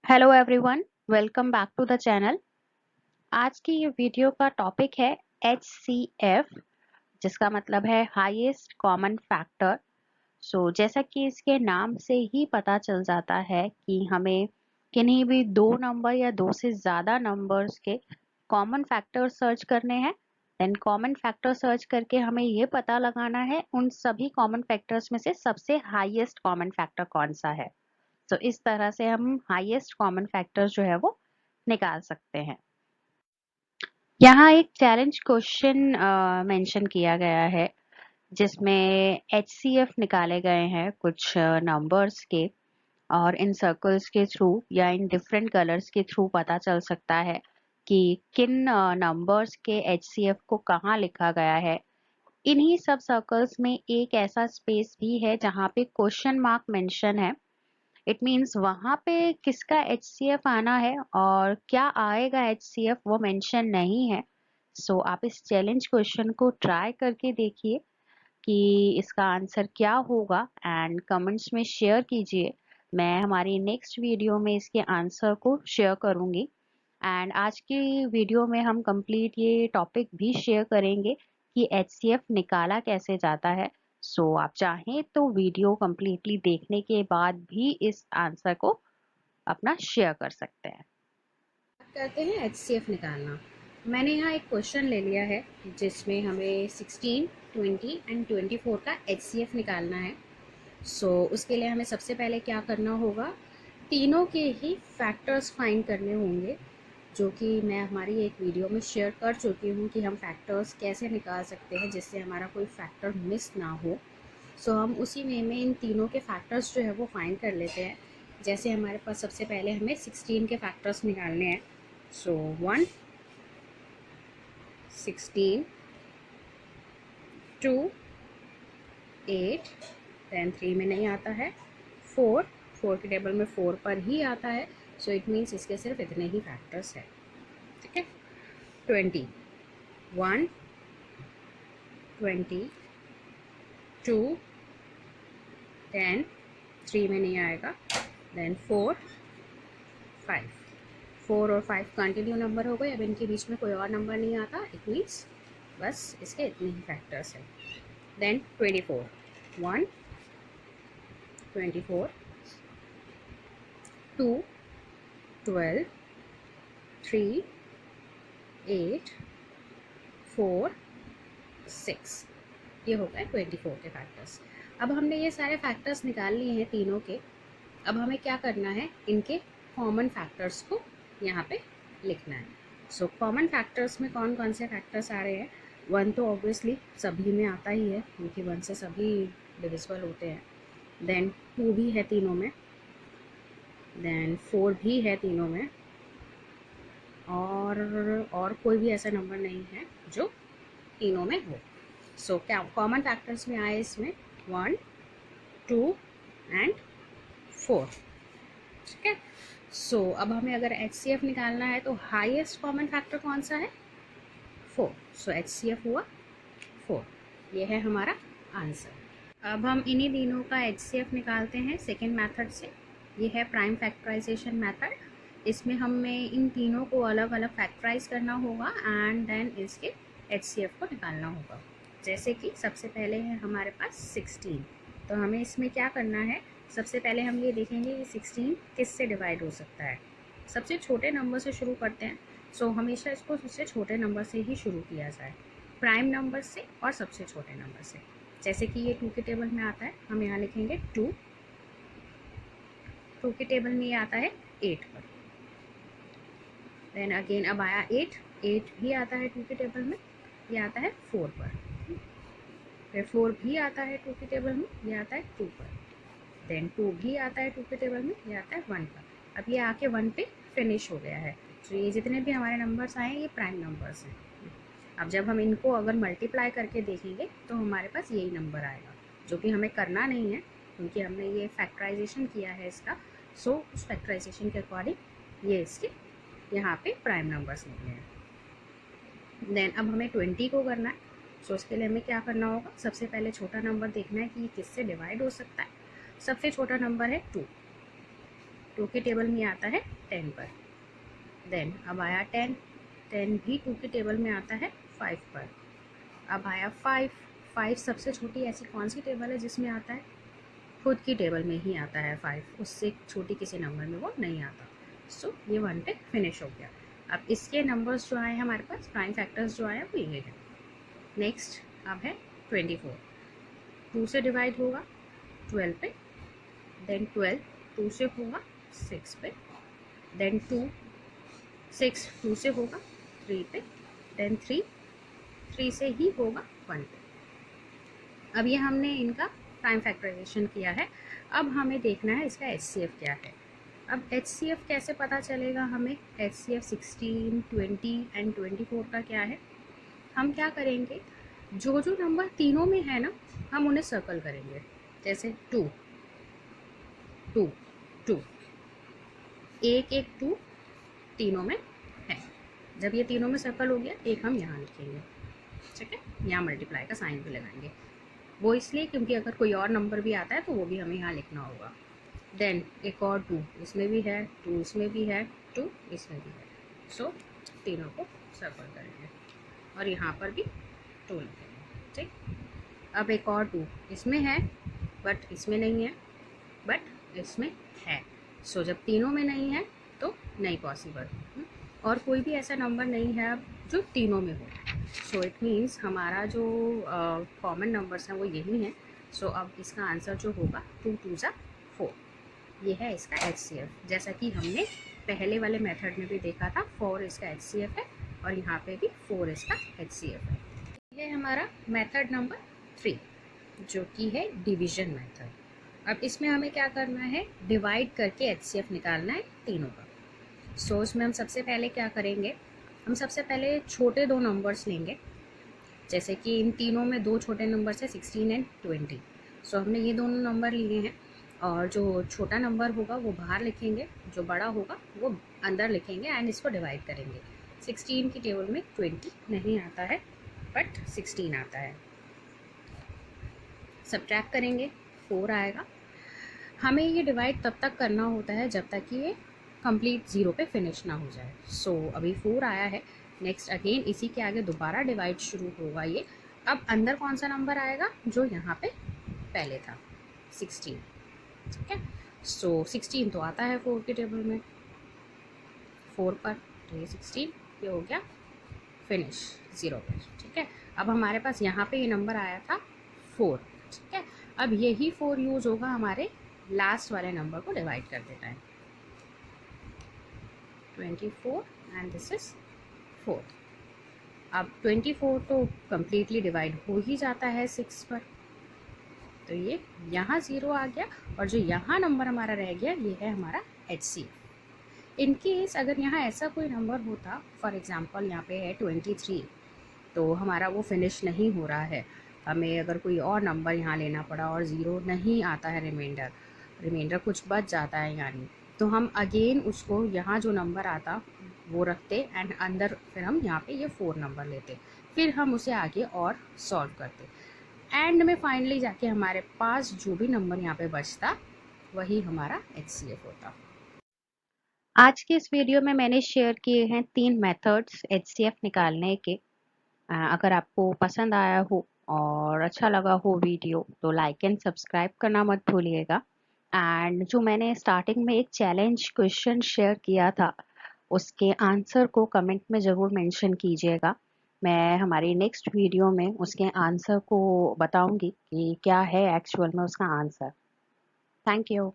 Hello everyone, welcome back to the channel. आज की ये वीडियो का टॉपिक है HCF, जिसका मतलब है हाईएस्ट कॉमन फैक्टर। जैसा कि इसके नाम से ही पता चल जाता है कि हमें किन्हीं भी दो नंबर या दो से ज़्यादा नंबर्स के कॉमन फैक्टर सर्च करने हैं। देन कॉमन फैक्टर सर्च करके हमें ये पता लगाना है उन सभी कॉमन फैक्टर्स में से सबसे हाईएस्ट कॉमन फैक्टर कौन सा है। तो इस तरह से हम हाईएस्ट कॉमन फैक्टर जो है वो निकाल सकते हैं। यहाँ एक चैलेंज क्वेश्चन मेंशन किया गया है जिसमें HCF निकाले गए हैं कुछ नंबर्स के, और इन सर्कल्स के थ्रू या इन डिफरेंट कलर्स के थ्रू पता चल सकता है कि किन नंबर्स के HCF को कहाँ लिखा गया है। इन्हीं सब सर्कल्स में एक ऐसा स्पेस भी है जहाँ पे क्वेश्चन मार्क मेंशन है। इट मीन्स वहां पे किसका HCF आना है और क्या आएगा HCF वो मेंशन नहीं है। आप इस चैलेंज क्वेश्चन को ट्राई करके देखिए कि इसका आंसर क्या होगा एंड कमेंट्स में शेयर कीजिए। मैं हमारी नेक्स्ट वीडियो में इसके आंसर को शेयर करूंगी। एंड आज की वीडियो में हम कंप्लीट ये टॉपिक भी शेयर करेंगे कि HCF निकाला कैसे जाता है। आप चाहें तो वीडियो कंप्लीटली देखने के बाद भी इस आंसर को अपना शेयर कर सकते हैं। करते हैं HCF निकालना। मैंने यहाँ एक क्वेश्चन ले लिया है जिसमें हमें 16, 20 एंड 24 का HCF निकालना है। उसके लिए हमें सबसे पहले क्या करना होगा, तीनों के ही फैक्टर्स फाइंड करने होंगे, जो कि मैं हमारी एक वीडियो में शेयर कर चुकी हूँ कि हम फैक्टर्स कैसे निकाल सकते हैं जिससे हमारा कोई फैक्टर मिस ना हो। हम उसी में इन तीनों के फैक्टर्स जो है वो फाइंड कर लेते हैं। जैसे हमारे पास सबसे पहले हमें 16 के फैक्टर्स निकालने हैं। 1, 16, 2, 8, दैन 3 में नहीं आता है, 4, 4 के टेबल में 4 पर ही आता है। इट मीन्स इसके सिर्फ इतने ही फैक्टर्स हैं। ठीक है। 20, 1, 20, 2, 10, 3 में नहीं आएगा, देन 4, 5। 4 और 5 कंटिन्यू नंबर हो गए। अब इनके बीच में कोई और नंबर नहीं आता। इट मीन्स बस इसके इतने ही फैक्टर्स हैं। देन 24, 1, 24, 2, 12, 3, 8, 4, 6। ये हो गए 24 के फैक्टर्स। अब हमने ये सारे फैक्टर्स निकाल लिए हैं तीनों के। अब हमें क्या करना है, इनके कॉमन फैक्टर्स को यहाँ पे लिखना है। कॉमन फैक्टर्स में कौन कौन से फैक्टर्स आ रहे हैं। 1 तो ऑब्वियसली सभी में आता ही है क्योंकि 1 से सभी डिविजिबल होते हैं। देन 2 भी है तीनों में, देन 4 भी है तीनों में, और कोई भी ऐसा नंबर नहीं है जो तीनों में हो। क्या कॉमन फैक्टर्स में आए इसमें 1, 2 एंड 4। ठीक है। अब हमें अगर HCF निकालना है तो हाईएस्ट कॉमन फैक्टर कौन सा है, 4। HCF हुआ 4। ये है हमारा आंसर। अब हम इन्हीं तीनों का HCF निकालते हैं सेकेंड मेथड से। ये है प्राइम फैक्टराइजेशन मेथड। इसमें हमें इन तीनों को अलग अलग फैक्टराइज करना होगा एंड देन इसके HCF को निकालना होगा। जैसे कि सबसे पहले है हमारे पास 16। तो हमें इसमें क्या करना है, सबसे पहले हम ये देखेंगे कि 16 किससे डिवाइड हो सकता है। सबसे छोटे नंबर से शुरू करते हैं। हमेशा इसको सबसे छोटे नंबर से ही शुरू किया जाए, प्राइम नंबर से और सबसे छोटे नंबर से। जैसे कि ये 2 के टेबल में आता है, हम यहाँ लिखेंगे 2। 2 के टेबल में ये आता है 8 पर। देन अगेन अब आया 8। 8 भी आता है 2 के टेबल में, ये आता है 4 पर। फिर 4 भी आता है 2 के टेबल में, ये आता है 2 पर। देन 2 भी आता है 2 के टेबल में, ये आता है 1 पर। अब ये आके 1 पे फिनिश हो गया है। ये जितने भी हमारे नंबर्स आए ये प्राइम नंबर्स हैं। अब जब हम इनको अगर मल्टीप्लाई करके देखेंगे तो हमारे पास यही नंबर आएगा, जो कि हमें करना नहीं है क्योंकि हमने ये फैक्टराइजेशन किया है इसका। उस फैक्टराइजेशन के अकॉर्डिंग ये इसके यहाँ पे प्राइम नंबर्स निकले हैं। देन अब हमें 20 को करना है। उसके लिए हमें क्या करना होगा, सबसे पहले छोटा नंबर देखना है कि किससे डिवाइड हो सकता है। सबसे छोटा नंबर है 2। 2 के टेबल में आता है 10 पर। देन अब आया 10, 10 भी 2 के टेबल में आता है 5 पर। अब आया 5, 5 सबसे छोटी ऐसी कौन सी टेबल है जिसमें आता है? खुद की टेबल में ही आता है 5, उससे छोटी किसी नंबर में वो नहीं आता। सो ये 1 पे फिनिश हो गया। अब इसके नंबर्स जो आए हमारे पास, प्राइम फैक्टर्स जो आए वो ये हैं। नेक्स्ट अब है 24, 2 से डिवाइड होगा 12 पे। देन 12 2 से होगा 6 पे। देन 6 2 से होगा 3 पे। देन 3 से ही होगा 1 पे। अब ये हमने इनका प्राइम फैक्टराइजेशन किया है। अब हमें देखना है इसका HCF क्या है। अब HCF कैसे पता चलेगा हमें? HCF 16, 20 एंड 24 का क्या है? हम क्या करेंगे, जो जो नंबर तीनों में है ना, हम उन्हें सर्कल करेंगे। जैसे 2, 2, 2, 1, 1, 2 तीनों में है। जब ये तीनों में सर्कल हो गया, एक हम यहाँ लिखेंगे, ठीक है। यहाँ मल्टीप्लाई का साइन भी लगाएंगे, वो इसलिए क्योंकि अगर कोई और नंबर भी आता है तो वो भी हमें यहाँ लिखना होगा। देन एक और 2 इसमें भी है, 2 इसमें भी है, 2 इसमें भी है। सो तीनों को सर्कल करेंगे और यहाँ पर भी 2 लिखेंगे, ठीक। अब एक और 2 इसमें है बट इसमें नहीं है, बट इसमें है। सो जब तीनों में नहीं है तो नहीं पॉसिबल। और कोई भी ऐसा नंबर नहीं है अब जो तीनों में हो। सो इट मीन्स हमारा जो कॉमन नंबर्स हैं वो यही हैं। सो अब इसका आंसर जो होगा 2 2 ज़ा 4, ये है इसका HCF। जैसा कि हमने पहले वाले मेथड में भी देखा था, 4 इसका HCF है और यहाँ पे भी 4 इसका HCF है। ये हमारा मेथड नंबर 3 जो कि है डिवीजन मेथड। अब इसमें हमें क्या करना है, डिवाइड करके HCF निकालना है तीनों का। सो इसमें हम सबसे पहले क्या करेंगे, हम सबसे पहले छोटे 2 नंबर्स लेंगे। जैसे कि इन तीनों में 2 छोटे नंबर्स है 16 एंड 20। सो हमने ये दोनों नंबर लिए हैं और जो छोटा नंबर होगा वो बाहर लिखेंगे, जो बड़ा होगा वो अंदर लिखेंगे एंड इसको डिवाइड करेंगे। 16 की टेबल में 20 नहीं आता है बट 16 आता है। सब्ट्रैक्ट करेंगे 4 आएगा। हमें ये डिवाइड तब तक करना होता है जब तक कि ये कंप्लीट 0 पे फिनिश ना हो जाए। सो अभी 4 आया है। नेक्स्ट अगेन इसी के आगे दोबारा डिवाइड शुरू होगा ये। अब अंदर कौन सा नंबर आएगा, जो यहाँ पे पहले था 16, ठीक है। सो 16 तो आता है 4 के टेबल में 4 पर, तो ये 16 ये हो गया फिनिश 0 पर, ठीक है। अब हमारे पास यहाँ पे ये नंबर आया था 4, ठीक है। अब यही 4 यूज़ होगा हमारे लास्ट वाले नंबर को डिवाइड करते टाइम। 24 and this is 4। अब 24 तो कम्प्लीटली डिवाइड हो ही जाता है 6 पर, तो ये यहाँ 0 आ गया और जो यहाँ नंबर हमारा रह गया ये है हमारा HCF। इन केस अगर यहाँ ऐसा कोई नंबर होता, फॉर एग्जांपल यहाँ पे है 23, तो हमारा वो फिनिश नहीं हो रहा है, हमें अगर कोई और नंबर यहाँ लेना पड़ा और 0 नहीं आता है, रिमाइंडर कुछ बच जाता है यानी, तो हम अगेन उसको यहाँ जो नंबर आता वो रखते एंड अंदर फिर हम यहाँ पे ये 4 नंबर लेते, फिर हम उसे आगे और सॉल्व करते। एंड में फाइनली जाके हमारे पास जो भी नंबर यहाँ पे बचता वही हमारा HCF होता। आज के इस वीडियो में मैंने शेयर किए हैं 3 मेथड्स HCF निकालने के। अगर आपको पसंद आया हो और अच्छा लगा हो वीडियो तो लाइक एंड सब्सक्राइब करना मत भूलिएगा। एंड जो मैंने स्टार्टिंग में एक चैलेंज क्वेश्चन शेयर किया था उसके आंसर को कमेंट में ज़रूर मेंशन कीजिएगा। मैं हमारी नेक्स्ट वीडियो में उसके आंसर को बताऊंगी कि क्या है एक्चुअल में उसका आंसर। Thank you.